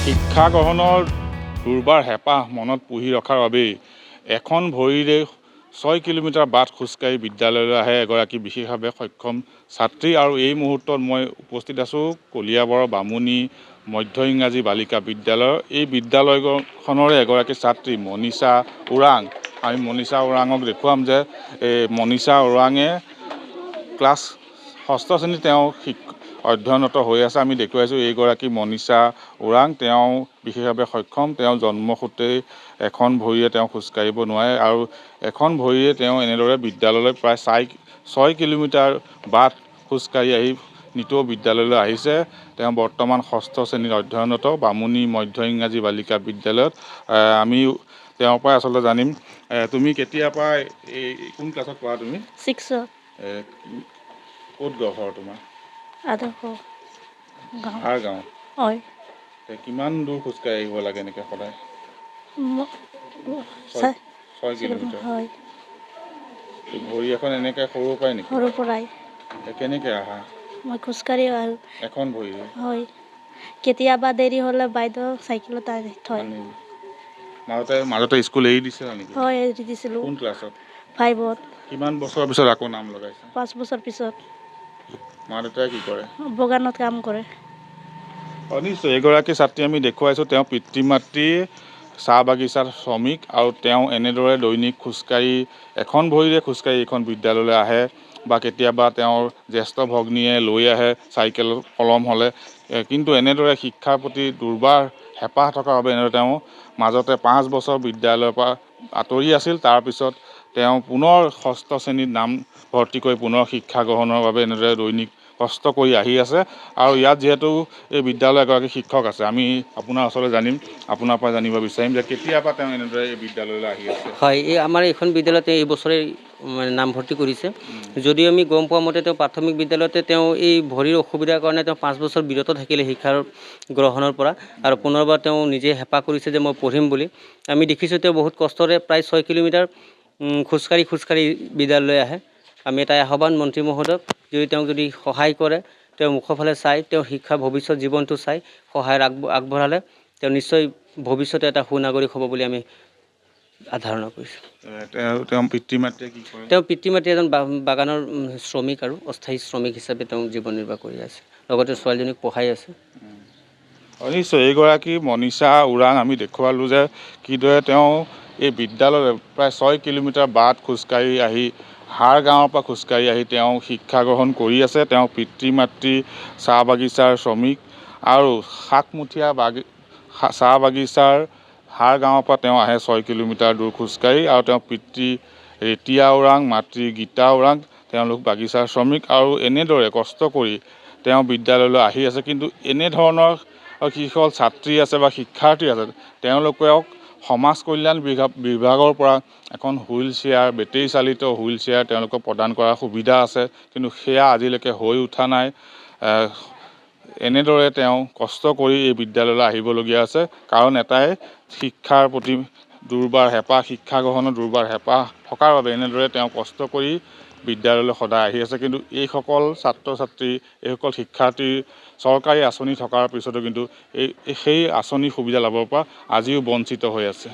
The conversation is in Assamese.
শিক্ষা গ্ৰহণৰ দুৰ্বাৰ হেঁপাহ মনত পুহি ৰখাৰ বাবেই এখন ভৰিৰে 6 কিলোমিটাৰ বাট খোজকাঢ়ি বিদ্যালয়লৈ আহে এগৰাকী বিশেষভাৱে সক্ষম ছাত্ৰী। আৰু এই মুহূৰ্তত মই উপস্থিত আছোঁ কলিয়াবৰৰ বামুণী মধ্য ইংৰাজী বালিকা বিদ্যালয়ৰ। এই বিদ্যালয়খনৰে এগৰাকী ছাত্ৰী মনীষা ওৰাং। আমি মনীষা ওৰাঙক দেখুৱাম যে মনীষা ওৰাঙে ক্লাছ 6ষ্ঠ শ্ৰেণীত তেওঁ অধ্যয়নৰত হৈ আছে। আমি দেখুৱাইছোঁ এইগৰাকী মনীষা ওৰাং। তেওঁ বিশেষভাৱে সক্ষম। তেওঁ জন্মসূত্ৰেই এখন ভৰিৰে তেওঁ খোজকাঢ়িব নোৱাৰে আৰু এখন ভৰিৰে তেওঁ এনেদৰে বিদ্যালয়লৈ প্ৰায় 6 কিলোমিটাৰ বাট খোজকাঢ়ি আহি নিতৌ বিদ্যালয়লৈ আহিছে। তেওঁ বৰ্তমান 6ষ্ঠ শ্ৰেণীত অধ্যয়নৰত বামুণী মধ্য ইংৰাজী বালিকা বিদ্যালয়ত। আমি তেওঁৰ পৰাই আচলতে জানিম, তুমি কেতিয়াৰ পৰা এই কোন ক্লাছত পঢ়া? তুমি 6ত। ক'ত ঘৰ তোমাৰ? আদৰ্শ গাঁও। গাঁও। হয়। কিমান দূৰ খোজকাঢ়ি আহিব লাগে এনেকৈ সদায়? 6 কিলোমিটাৰ। হয়। ভৰি এখন এনেকৈ সৰুৰ পৰাই নেকি? সৰুৰ পৰাই। কেনেকৈ আহা? মই খোজকাঢ়ি আহোঁ। এখন ভৰিৰে? হয়। কেতিয়াবা দেৰি হ'লে বাইদেউ চাইকেলত থয়। মাজতে স্কুল এৰি দিছে নেকি? হয়, এৰি দিছিলোঁ। কোন ক্লাছত? 5ত। কিমান বছৰৰ পিছত আকৌ নাম লগাইছে? 5 বছৰ পিছত। মা দেউতাই কি কৰে? বাগানত কাম কৰে। নিশ্চয় এগৰাকী ছাত্ৰী আমি দেখুৱাইছোঁ। তেওঁ পিতৃ মাতৃ চাহ বাগিচাৰ শ্ৰমিক আৰু তেওঁ এনেদৰে দৈনিক খোজকাঢ়ি এখন ভৰিৰে খোজকাঢ়ি এইখন বিদ্যালয়লৈ আহে বা কেতিয়াবা তেওঁৰ জ্যেষ্ঠ ভগ্নীয়ে লৈ আহে চাইকেল পলম হ'লে। কিন্তু এনেদৰে শিক্ষাৰ প্ৰতি দুৰ্বাৰ হেঁপাহ থকাৰ বাবে এনেদৰে তেওঁ মাজতে 5 বছৰ বিদ্যালয়ৰ পৰা আঁতৰি আছিল। তাৰপিছত তেওঁ পুনৰ 6ষ্ঠ শ্ৰেণীত নাম ভৰ্তি কৰি পুনৰ শিক্ষা গ্ৰহণৰ বাবে এনেদৰে দৈনিক কষ্ট কৰি আহি আছে। আৰু ইয়াত যিহেতু এই বিদ্যালয়ৰ এগৰাকী শিক্ষক আছে, আমি আপোনাৰ ওচৰলৈ জানিম, আপোনাৰ পৰা জানিব বিচাৰিম যে কেতিয়াৰ পৰা তেওঁ এনেদৰে এই বিদ্যালয়লৈ আহি আছে? হয়, এই আমাৰ এইখন বিদ্যালয়তে এই বছৰে নামভৰ্তি কৰিছে। যদিও আমি গম পোৱা মতে তেওঁ প্ৰাথমিক বিদ্যালয়তে তেওঁ এই ভৰিৰ অসুবিধাৰ কাৰণে তেওঁ 5 বছৰ বিৰত থাকিলে শিক্ষাৰ গ্ৰহণৰ পৰা আৰু পুনৰবাৰ তেওঁ নিজে হেঁপাহ কৰিছে যে মই পঢ়িম বুলি। আমি দেখিছোঁ তেওঁ বহুত কষ্টৰে প্ৰায় 6 কিলোমিটাৰ খোজকাঢ়ি বিদ্যালয়লৈ আহে। আমি এটা আহ্বান মন্ত্ৰী মহোদয়ক, তেওঁক যদি সহায় কৰে, তেওঁ মুখৰ ফালে চাই, তেওঁ শিক্ষা ভৱিষ্যত জীৱনটো চাই সহায় আগবঢ়ালে তেওঁ নিশ্চয় ভৱিষ্যতে এটা সুনাগৰিক হ'ব বুলি আমি ধাৰণা কৰিছোঁ। তেওঁৰ পিতৃ মাতৃয়ে কি কৰে? তেওঁ পিতৃ মাতৃ এজন বাগানৰ শ্ৰমিক আৰু অস্থায়ী শ্ৰমিক হিচাপে তেওঁ জীৱন নিৰ্বাহ কৰি আছে। লগতে ছোৱালীজনীক পঢ়াই আছে। নিশ্চয় এইগৰাকী মনীষা ওৰাং আমি দেখুৱালোঁ যে কিদৰে তেওঁ এই বিদ্যালয়লৈ প্ৰায় 6 কিলোমিটাৰ বাট খোজকাঢ়ি আহি গাঁৱৰ পৰা খোজকাঢ়ি আহি তেওঁ শিক্ষা গ্ৰহণ কৰি আছে। তেওঁ পিতৃ মাতৃ চাহ বাগিচাৰ শ্ৰমিক আৰু শাকমুঠীয়া চাহ বাগিচাৰ গাঁৱৰ পৰা তেওঁ আহে 6 কিলোমিটাৰ দূৰ খোজকাঢ়ি। আৰু তেওঁ পিতৃ ৰেতিয়া ওৰাং, মাতৃ গীতা ওৰাং, তেওঁলোক বাগিচাৰ শ্ৰমিক আৰু এনেদৰে কষ্ট কৰি তেওঁ বিদ্যালয়লৈ আহি আছে। কিন্তু এনেধৰণৰ যিসকল ছাত্ৰী আছে বা শিক্ষাৰ্থী আছে তেওঁলোকক সমাজ কল্যাণ বিভাগৰ পৰা এখন হুইল চেয়াৰ, বেটেৰী চালিত হুইল চেয়াৰ তেওঁলোকক প্ৰদান কৰাৰ সুবিধা আছে, কিন্তু সেয়া আজিলৈকে হৈ উঠা নাই। এনেদৰে তেওঁ কষ্ট কৰি এই বিদ্যালয়লৈ আহিবলগীয়া আছে। কাৰণ এটাই শিক্ষাৰ প্ৰতি দুৰ্বাৰ হেঁপাহ, শিক্ষা গ্ৰহণৰ দুৰ্বাৰ হেঁপাহ থকাৰ বাবে এনেদৰে তেওঁ কষ্ট কৰি বিদ্যালয়লৈ সদায় আহি আছে। কিন্তু এইসকল ছাত্ৰ ছাত্ৰী, এইসকল শিক্ষাৰ্থীৰ চৰকাৰী আঁচনি থকাৰ পিছতো কিন্তু সেই আঁচনিৰ সুবিধা ল'বৰ পৰা আজিও বঞ্চিত হৈ আছে।